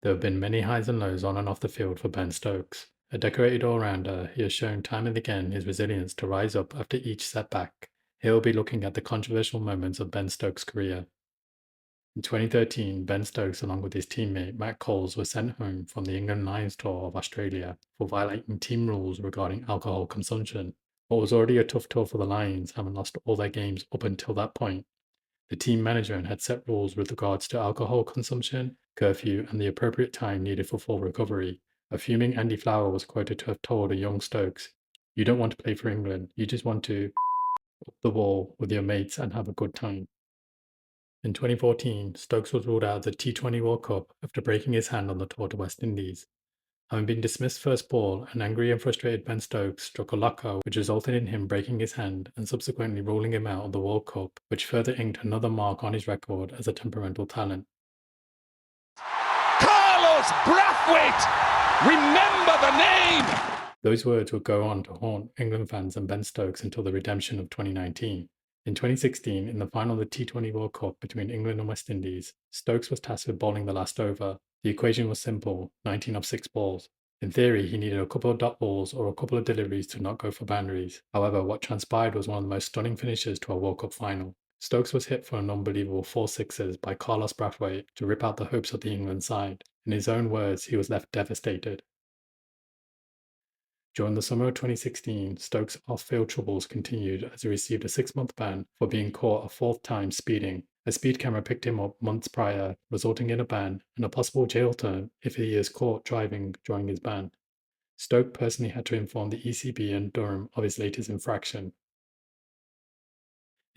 There have been many highs and lows on and off the field for Ben Stokes. A decorated all-rounder, he has shown time and again his resilience to rise up after each setback. Here we'll be looking at the controversial moments of Ben Stokes' career. In 2013, Ben Stokes, along with his teammate Matt Coles, were sent home from the England Lions tour of Australia for violating team rules regarding alcohol consumption. What was already a tough tour for the Lions, having lost all their games up until that point, the team management had set rules with regards to alcohol consumption, curfew, and the appropriate time needed for full recovery. A fuming Andy Flower was quoted to have told a young Stokes, "You don't want to play for England, you just want to up the wall with your mates and have a good time." In 2014, Stokes was ruled out of the T20 World Cup after breaking his hand on the tour to West Indies. Having been dismissed first ball, an angry and frustrated Ben Stokes struck a locker which resulted in him breaking his hand and subsequently ruling him out of the World Cup, which further inked another mark on his record as a temperamental talent. Carlos Brathwaite! Remember the name! Those words would go on to haunt England fans and Ben Stokes until the redemption of 2019. In 2016, in the final of the T20 World Cup between England and West Indies, Stokes was tasked with bowling the last over. The equation was simple, 19 off 6 balls. In theory, he needed a couple of dot balls or a couple of deliveries to not go for boundaries. However, what transpired was one of the most stunning finishes to a World Cup final. Stokes was hit for an unbelievable 4 sixes by Carlos Brathwaite to rip out the hopes of the England side. In his own words, he was left devastated. During the summer of 2016, Stokes' off-field troubles continued as he received a 6-month ban for being caught a 4th time speeding. A speed camera picked him up months prior, resulting in a ban and a possible jail term if he is caught driving during his ban. Stoke personally had to inform the ECB and Durham of his latest infraction.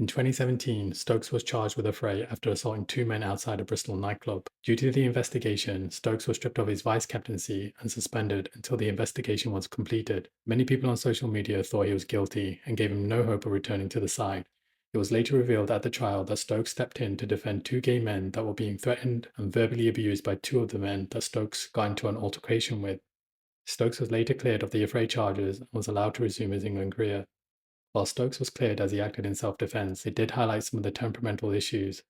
In 2017, Stokes was charged with a fray after assaulting 2 men outside a Bristol nightclub. Due to the investigation, Stokes was stripped of his vice-captaincy and suspended until the investigation was completed. Many people on social media thought he was guilty and gave him no hope of returning to the side. It was later revealed at the trial that Stokes stepped in to defend 2 gay men that were being threatened and verbally abused by 2 of the men that Stokes got into an altercation with. Stokes was later cleared of the affray charges and was allowed to resume his England career. While Stokes was cleared as he acted in self-defense, it did highlight some of the temperamental issues.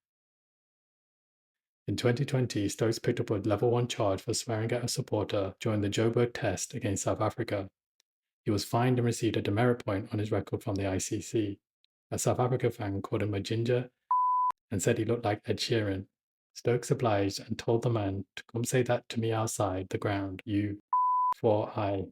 In 2020, Stokes picked up a level 1 charge for swearing at a supporter during the Joburg Test against South Africa. He was fined and received a demerit point on his record from the ICC. A South Africa fan called him a ginger and said he looked like Ed Sheeran. Stokes obliged and told the man to come say that to me outside the ground, you, for I